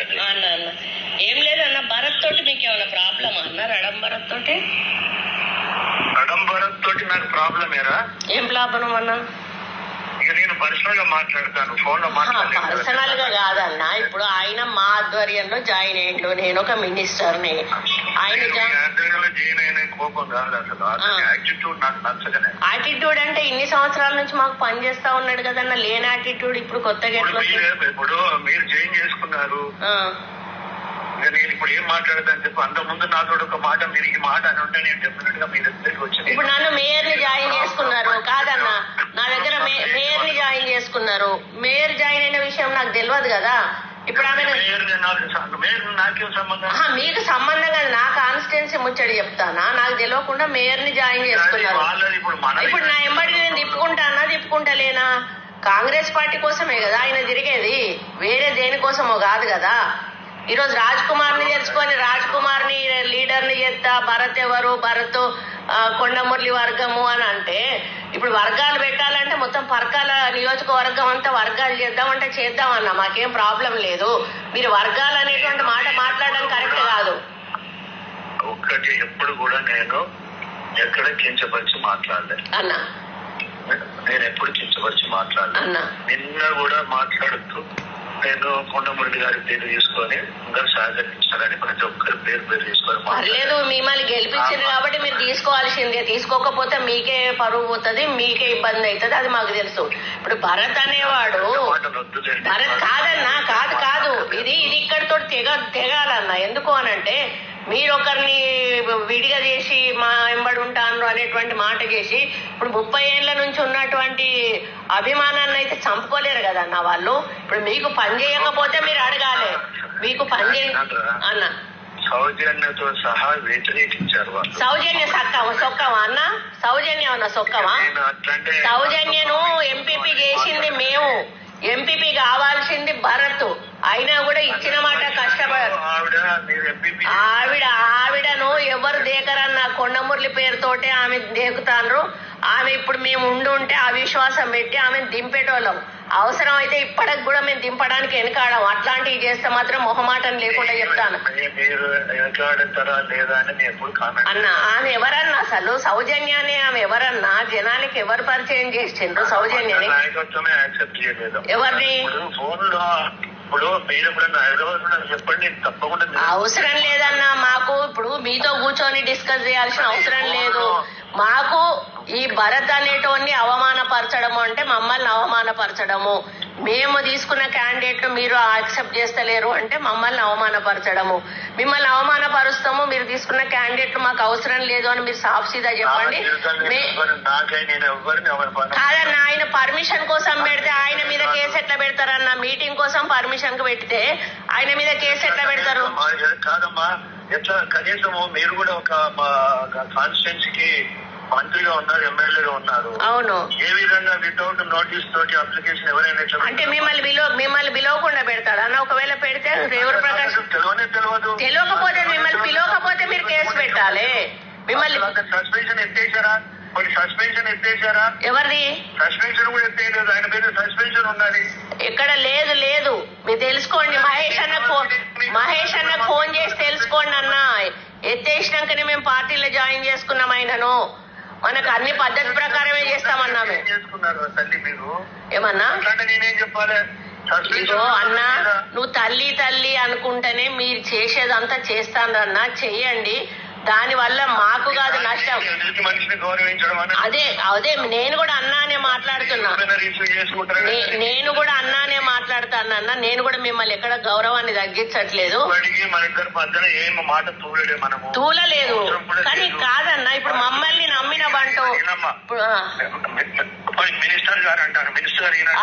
మాట్లాడి. అన్న అన్న ఏం లేదన్న, భరత్ తోటి మీకు ఏమైనా ప్రాబ్లమ్ అన్న? రడం భరత్ తోటి నాకు ప్రాబ్లం ఏరా? ఏం ప్రాబ్లం అన్న? ఇక నేను పర్సనల్ గా మాట్లాడతాను, ఫోన్ లో మాట్లాడతాను. పర్సనల్ గా కాదన్న, ఇప్పుడు ఆయన మా ఆధ్వర్యంలో జాయిన్ అయ్యిండు, నేను ఒక మినిస్టర్ ని. ఆయన ఆధ్వర్యంలో జాయిన్ అయిన కోపం కాదు అసలు, యాటిట్యూడ్ నాకు నచ్చగానే. యాటిట్యూడ్ అంటే ఇన్ని సంవత్సరాల నుంచి మాకు పని చేస్తా ఉన్నాడు కదన్న, లేని యాటిట్యూడ్ ఇప్పుడు కొత్తగా ఇప్పుడు మీరు జాయిన్ చేసుకున్నారు, నేను ఇప్పుడు ఏం మాట్లాడతాను చెప్పు. అంత ముందు నాతో ఒక మాట, మీరు ఈ మాట అని ఉంటే నేను డెఫినెట్ గా మీ దగ్గరికి వచ్చింది. ఇప్పుడు నన్ను మేయర్ ని జాయిన్ చేసుకున్నారు కాదన్న, నా దగ్గర మేయర్ ని జాయిన్ చేసుకున్నారు. మేయర్ జాయిన్ అయిన విషయం నాకు తెలియదు కదా. ఇప్పుడు ఆమె నాకేం సంబంధం? మీకు సంబంధం కదా, నా కాన్స్టిట్యున్సీ ముచ్చడి చెప్తానా? నాకు తెలియకుండా మేయర్ ని జాయిన్ చేసుకున్నారు. ఇప్పుడు నా ఎంబడి నేను తిప్పుకుంటలేనా? కాంగ్రెస్ పార్టీ కోసమే కదా ఆయన తిరిగేది, వేరే దేనికోసమో కాదు కదా. ఈరోజు రాజ్ కుమార్ ని తెలుసుకొని రాజ్ కుమార్ ని లీడర్ ని చేస్తా, భరత్ ఎవరు, భరత్ కొండమురళి వర్గము అని అంటే, ఇప్పుడు వర్గాలు పెట్టాలంటే మొత్తం పరకాల నియోజకవర్గం అంతా వర్గాలు చేద్దామంటే చేద్దామన్నా, మాకేం ప్రాబ్లం లేదు. మీరు వర్గాలు అనేటువంటి మాట మాట్లాడడం కరెక్ట్ కాదు. ఒక్కటి ఎప్పుడు కూడా నేను ఎక్కడ కించపరిచి మాట్లాడలేదు అన్నా, నేను ఎప్పుడు కించపరిచి మాట్లాడలేదు అన్నా. నిన్న కూడా మాట్లాడుతూ నేను కొండమురళి గారి పేరు తీసుకొని ఇంకా సహకరించాలని ప్రతి ఒక్కరి పేరు తీసుకొని పర్లేదు. మిమ్మల్ని గెలిపించారు కాబట్టి మీరు తీసుకోవాల్సిందే, తీసుకోకపోతే మీకే పరువు పోతుంది, మీకే ఇబ్బంది అవుతుంది, అది మాకు తెలుసు. ఇప్పుడు భరత్ అనేవాడు, భరత్ కాదన్నా, కాదు ఇది ఇక్కడితో తెగాలన్నా. ఎందుకు అనంటే, మీరు ఒకరిని విడిగా చేసి మా వెంబడి ఉంటాను అనేటువంటి మాట చేసి, ఇప్పుడు 30 ఏళ్ల నుంచి ఉన్నటువంటి అభిమానాన్ని అయితే చంపుకోలేరు కదన్న వాళ్ళు. ఇప్పుడు మీకు పని చేయకపోతే మీరు అడగాలి, మీకు పని చేయ అన్న. సౌజన్యతో సహా వ్యతిరేకించారు వాళ్ళు. సౌజన్య సొక్కమా అన్న? సౌజన్యం అన్న సొక్కమా? సౌజన్యను ఎంపీపీ చేసింది మేము, ఎంపీపీ కావాల్సింది భరత్. అయినా కూడా ఇచ్చిన మాట కష్టపడారు. ఆవిడను ఎవరు దేకరన్న, కొండమురళి పేరుతోటే ఆమె దేకుతాండ్రు. ఆమె ఇప్పుడు మేము ఉంటే అవిశ్వాసం పెట్టి ఆమెను దింపేటోళ్ళం. అవసరం అయితే ఇప్పటికి కూడా మేము దింపడానికి వెనకాడం. అట్లాంటివి చేస్తే మాత్రం మొహమాటం లేకుండా చెప్తాను అన్న. ఆమె ఎవరన్నా అసలు సౌజన్యాన్ని, ఆమె ఎవరన్నా జనానికి ఎవరు పరిచయం చేసిండ్రు సౌజన్యాన్ని? ఎవరిని? అవసరం లేదన్నా మాకు. ఇప్పుడు మీతో కూర్చొని డిస్కస్ చేయాల్సిన అవసరం లేదు మాకు. ఈ భరత్ అనేటోన్ని అవమానపరచడము అంటే మమ్మల్ని అవమానపరచడము. మేము తీసుకున్న క్యాండిడేట్ మీరు యాక్సెప్ట్ చేస్తలేరు అంటే మమ్మల్ని అవమానపరచడము. మిమ్మల్ని అవమానపరుస్తాము, మీరు తీసుకున్న క్యాండిడేట్ మాకు అవసరం లేదు అని మీరు సాఫ్ సీదా చెప్పండి. కాదన్నా, ఆయన పర్మిషన్ కోసం పెడితే ఆయన మీద కేసు ఎట్లా పెడతారన్న? మీటింగ్ కోసం పర్మిషన్ కు పెడితే ఆయన మీద కేసు ఎట్లా పెడతారు? కాదమ్మా, ఎట్లా కనీసము మీరు కూడా ఒక కాన్స్టిట్యున్సీకి మంత్రిగా ఉన్నారు, ఎమ్మెల్యేగా ఉన్నారు. అవును. ఏ విధంగా వితౌట్ నోటీస్ తోటి అప్లికేషన్ ఎవరైనా అంటే మిమ్మల్ని పిలవకుండా పెడతాడు అన్న? ఒకవేళ పెడితే రేవూరు ప్రకాష్ తెలియకపోతే మిమ్మల్ని పిలవకపోతే మీరు కేసు పెట్టాలి. మిమ్మల్ని సస్పెన్షన్ ఎత్తేసారా? సస్పెన్షన్ ఎత్తేసారా? ఎవరిది సస్పెన్షన్ కూడా ఎత్తేయలేదు, ఆయన పేరు సస్పెన్షన్ ఉన్నది. ఎక్కడ లేదు. మీరు తెలుసుకోండి. మహేష్ అన్నకు ఫోన్ చేసి తెలుసుకోండి అన్న. ఎత్తేసినాకనే మేము పార్టీలో జాయిన్ చేసుకున్నాం ఆయనను. మనకు అన్ని పద్ధతి ప్రకారమే చేస్తామన్నా. ఏమన్నా నేనేం చెప్పాలి? ఇగో అన్నా, నువ్వు తల్లి అనుకుంటేనే మీరు చేసేదంతా చేస్తానన్నా, చెయ్యండి. దాని వల్ల మాకు కాదు నష్టం. అదే నేను కూడా అన్నానే మాట్లాడుతున్నా. నేను కూడా అన్నానే మాట్లాడుతానన్నా. నేను కూడా మిమ్మల్ని ఎక్కడ గౌరవాన్ని తగ్గించట్లేదు, తూలలేదు. కానీ కాదన్నా, ఇప్పుడు మమ్మల్ని నమ్మిన బంటూ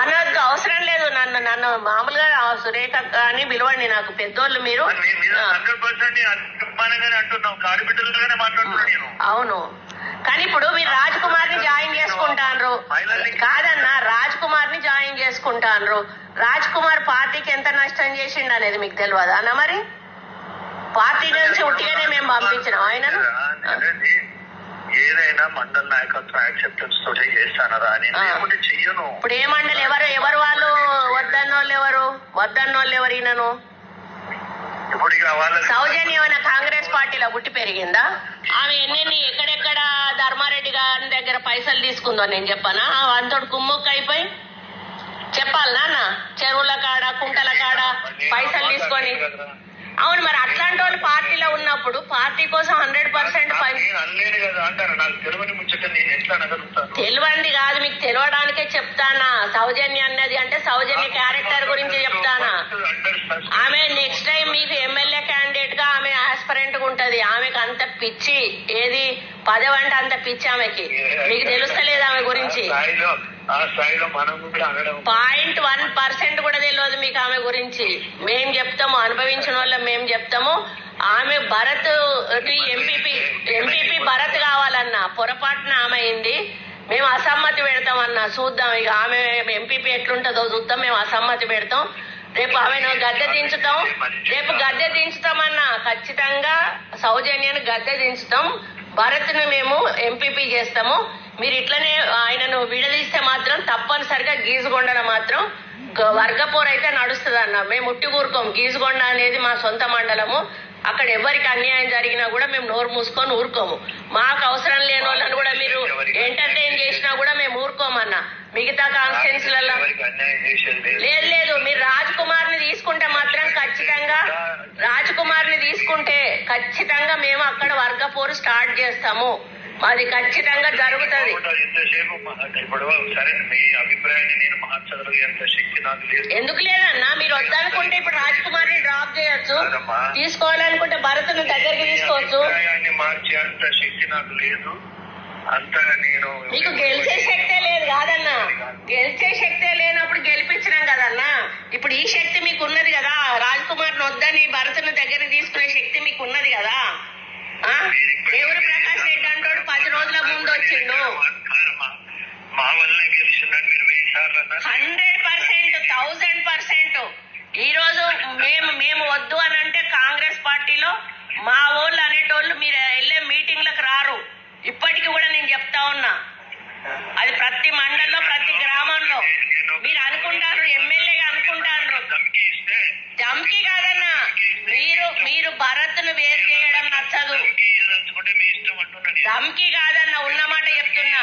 అనొద్దు, అవసరం లేదు. నన్ను మామూలుగా సురేఖ అని పిలవండి, నాకు పెద్దోళ్ళు మీరు. అవును, కానీ ఇప్పుడు మీరు రాజ్ కుమార్ ని జాయిన్ చేసుకుంటారు కాదన్నా, రాజ్ కుమార్ ని జాయిన్ చేసుకుంటారు. రాజ్ కుమార్ పార్టీకి ఎంత నష్టం చేసిండు అనేది మీకు తెలియదా అన్న? మరి పార్టీ నుంచి ఉట్టిగానే మేము పంపించినాం ఆయనను. ఏదైనా మండల నాయకత్వం యాక్సెప్టెన్స్ తోటే చేస్తానరా అని చెయ్యను. ఇప్పుడు ఏ మండలి ఎవరు వాళ్ళు వద్దన్నోళ్ళు ఎవరు ఈయనను? ఇప్పుడు ఇక వాళ్ళ సౌజన్య ఏమైనా కాంగ్రెస్ పార్టీలో పుట్టి పెరిగిందా? ఆమె ఎన్నెన్ని ఎక్కడెక్కడ ధర్మారెడ్డి గారి దగ్గర పైసలు తీసుకుందో నేను చెప్పనా? అంతటి కుమ్ముక్క అయిపోయి చెప్పాలి నాన్న, చెరువుల కాడ కుంటల కాడ పైసలు తీసుకొని. అవును, మరి అట్లాంటి వాళ్ళు పార్టీలో ఉన్నప్పుడు పార్టీ కోసం 100% తెలివంది కాదు, మీకు తెలియడానికే చెప్తానా. సౌజన్య అన్నది అంటే సౌజన్య క్యారెక్టర్ గురించి చెప్తానా. ఆమె నెక్స్ట్ టైం మీకు ఎమ్మెల్యే క్యాండిడేట్ గా ఆమె ఆస్పరెంట్ గా ఉంటది. ఆమెకు అంత పిచ్చి, ఏది పదవి అంటే అంత పిచ్చి ఆమెకి, మీకు తెలుస్తలేదు ఆమె గురించి. 0.1% కూడా తెలియదు మీకు ఆమె గురించి. మేం చెప్తాము, అనుభవించిన వాళ్ళ మేము చెప్తాము. ఆమె భరత్ ఎంపీపీ భరత్ కావాలన్నా పొరపాటున ఆమె అయింది. మేము అసమ్మతి పెడతామన్నా, చూద్దాం ఇక ఆమె ఎంపీపీ ఎట్లుంటుందో చూద్దాం. మేము అసమ్మతి పెడతాం. రేపు ఆమెను గద్దె దించుతాం. రేపు గద్దె దించుతామన్నా ఖచ్చితంగా సౌజన్యాన్ని గద్దె దించుతాం. భరత్ ను మేము ఎంపీపీ చేస్తాము. మీరు ఇట్లనే ఆయనను విడదీస్తే మాత్రం తప్పనిసరిగా గీజుగొండన మాత్రం వర్గపోరు అయితే నడుస్తుంది అన్న. మేము ఉట్టి ఊరుకోం. గీజుగొండ అనేది మా సొంత మండలము. అక్కడ ఎవరికి అన్యాయం జరిగినా కూడా మేము నోరు మూసుకొని ఊరుకోము. మాకు అవసరం లేని వాళ్ళని కూడా మీరు ఎంటర్టైన్ చేసినా కూడా మేము ఊరుకోమన్నా. మిగతా కాన్స్టిట్యున్సీలలో లేదు. మీరు రాజ్ కుమార్ ని తీసుకుంటే మాత్రం ఖచ్చితంగా మేము అక్కడ వర్గపోరు స్టార్ట్ చేస్తాము. అది ఖచ్చితంగా జరుగుతుంది. ఎందుకు లేదన్నా, మీరు వద్దనుకుంటే ఇప్పుడు రాజ్ కుమార్ ని డ్రాప్ చేయొచ్చు, తీసుకోవాలనుకుంటే భరత్ ను దగ్గరికి తీసుకోవచ్చు. మార్చేంత శక్తి నాకు లేదు. మీకు గెలిచే శక్తే లేదు కాదన్నా. గెలిచే శక్తే లేనప్పుడు గెలిపించినాం కదన్నా. ఇప్పుడు ఈ శక్తి మీకు ఉన్నది కదా. రాజ్ కుమార్ ను వద్దని భరత్ ను దగ్గరికి తీసుకునే శక్తి మీకు ఉన్నది కదా. దేవుడు ప్రకాష్ రెడ్డి అంటాడు 10 రోజుల ముందు వచ్చిండు. 100%, 1000%. ఈ రోజు మేము వద్దు అని అంటే కాంగ్రెస్ పార్టీలో మా వాళ్ళు అనేటోళ్ళు మీరు వెళ్ళే మీటింగ్లకు రారు. ఇప్పటికి కూడా నేను చెప్తా ఉన్నా. అది ప్రతి మండలంలో ప్రతి గ్రామంలో మీరు అనుకుంటారు, ఎమ్మెల్యేగా అనుకుంటారు. ధమ్కి కాదన్నా, మీరు భరత్ ను వేరు చేయడం నచ్చదు. ధమ్కి కాదన్నా, ఉన్నమాట చెప్తున్నా.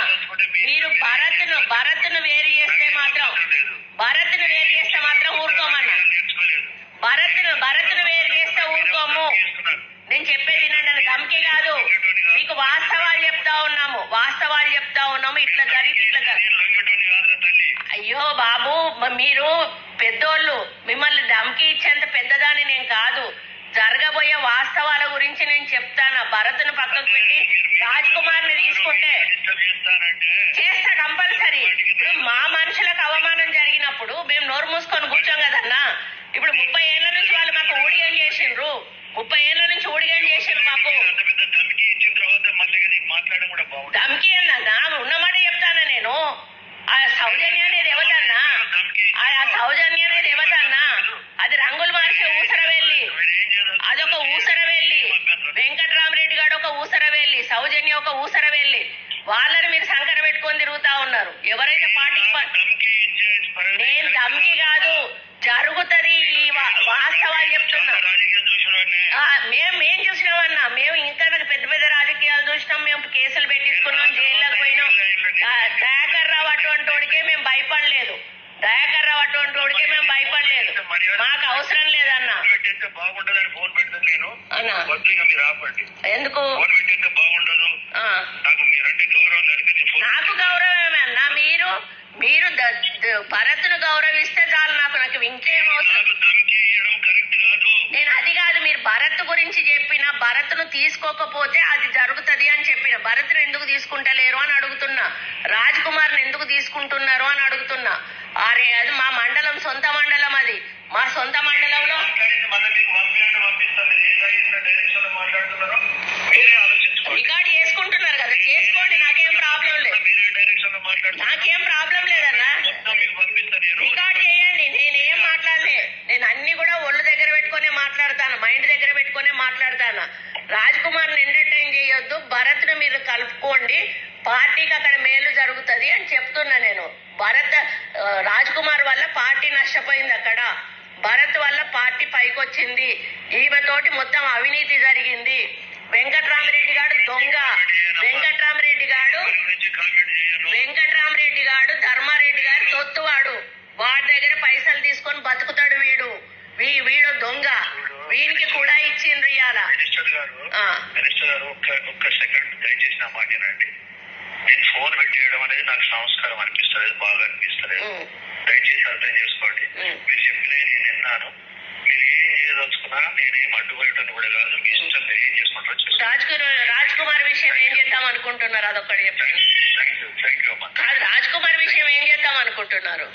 మీరు భరత్ ను వేరు చేస్తే మాత్రం ఊరుకోమన్నా. భరత్ ను వేరు చేస్తే ఊరుకోము. నేను చెప్పేది వినండి. ధమ్కి కాదు, మీకు వాస్తవాలు చెప్తా ఉన్నాము. ఇట్లా జరిగి అయ్యో బాబు, మీరు పెద్దోళ్ళు, మిమ్మల్ని ధమ్కి ఇచ్చేంత పెద్దదాన్ని నేను కాదు. జరగబోయే వాస్తవాల గురించి నేను చెప్తాను. భరత్ను పక్కకు పెట్టి రాజ్ కుమార్ ని తీసుకుంటే చేస్తా కంపల్సరీ. ఇప్పుడు మా మనుషులకు అవమానం జరిగినప్పుడు మేము నోరు మూసుకొని కూర్చోం కదన్నా. ఇప్పుడు 30 ఏళ్ల నుంచి వాళ్ళు మాకు ఊడిగం చేసిండ్రు. 30 ఏళ్ల నుంచి ఊడిగం చేసిండ్రు మాకు. ధమ్కి అన్నా, ఉన్నమాట చెప్తానా నేను. ఆ సౌజన్య అనేది ఎవరన్నా, అది రంగులు మార్చే ఊసరవెల్లి, అదొక ఊసరవెల్లి. వెంకట్రామరెడ్డి గారు ఒక ఊసరవెల్లి, సౌజన్య ఒక ఊసరవెల్లి. వాళ్ళని మీరు సంకర పెట్టుకొని తిరుగుతా ఉన్నారు. ఎవరైతే నేను ధమ్కి కాదు, జరుగుతుంది. వాస్తవాలు చెప్తున్నా. మేం చూసినామన్నా. మేము ఇంకా పెద్ద పెద్ద రాజకీయాలు చూసినాం. మేము కేసులు పెట్టించుకున్నాం, జైల్లోకి పోయినాం. దయాకర్ రావు అటువంటి వాడికే మేము భయపడలేదు. మాకు అవసరం లేదన్నా. ఎందుకు నాకు గౌరవమే అన్నా. మీరు భరత్ను గౌరవిస్తే చాలు. నాకు ఇంకేం అవసరం. నేను అది కాదు, మీరు భరత్ గురించి చెప్పిన, భరత్ను తీసుకోకపోతే అది జరుగుతుంది అని చెప్పిన. భరత్ను ఎందుకు తీసుకుంటలేరు అని అడుగుతున్నా. రాజ్ కుమార్ ని ఎందుకు తీసుకుంటున్నారు అని అడుగుతున్నా. అరే, అది మా మండలం, సొంత మండలం. అది మా సొంత మండలంలో రికార్డు చేసుకుంటున్నారు కదా, చేసుకోండి. నాకేం ప్రాబ్లం లేదన్నా. రికార్డు చేయండి. నేనేం మాట్లాడలే. నేను అన్ని కూడా ఒళ్ళు దగ్గర పెట్టుకునే మాట్లాడతాను, మైండ్ దగ్గర పెట్టుకునే మాట్లాడతాను. రాజ్ కుమార్ ని ఎంటర్టైన్ చేయొద్దు. భరత్ ను మీరు కలుపుకోండి. పార్టీకి అక్కడ మేలు జరుగుతుంది అని చెప్తున్నా నేను. రాజ్ కుమార్ వల్ల పార్టీ నష్టపోయింది అక్కడ. భరత్ వల్ల పార్టీ పైకొచ్చింది, ఈమెతోటి మొత్తం అవినీతి జరిగింది, వెంకట్రామరెడ్డి గారు దొంగ, వెంకట్రామరెడ్డి గారు ధర్మారెడ్డి గారు తొత్తువాడు, వాడి దగ్గర పైసలు తీసుకొని బతుకుతాడు వీడు దొంగ, వీనికి కూడా ఇచ్చిండ్రు ఇవాళ. మినిస్టర్ గారు ఒక్క సెకండ్ దయచేసి నా మాట వినండి. నేను ఫోన్ పెట్టేయడం అనేది నాకు సంస్కారం అనిపిస్తలేదు, బాగా అనిపిస్తలేదు. దయచేసి అర్థం చేసుకోండి. మీరు చెప్పిన నేను విన్నాను. మీరు ఏం చేయదలుచుకున్నా నేనేం అడ్డుపడటం కూడా కాదు, మీ ఇష్టం మీరు ఏం చేసుకుంటారో. రాజ్ కుమార్ విషయం ఏం చేద్దాం అనుకుంటున్నారు అదొక్కటి చెప్పండి. థ్యాంక్ యూ అమ్మా. రాజ్ కుమార్ విషయం ఏం చేద్దాం అనుకుంటున్నారు?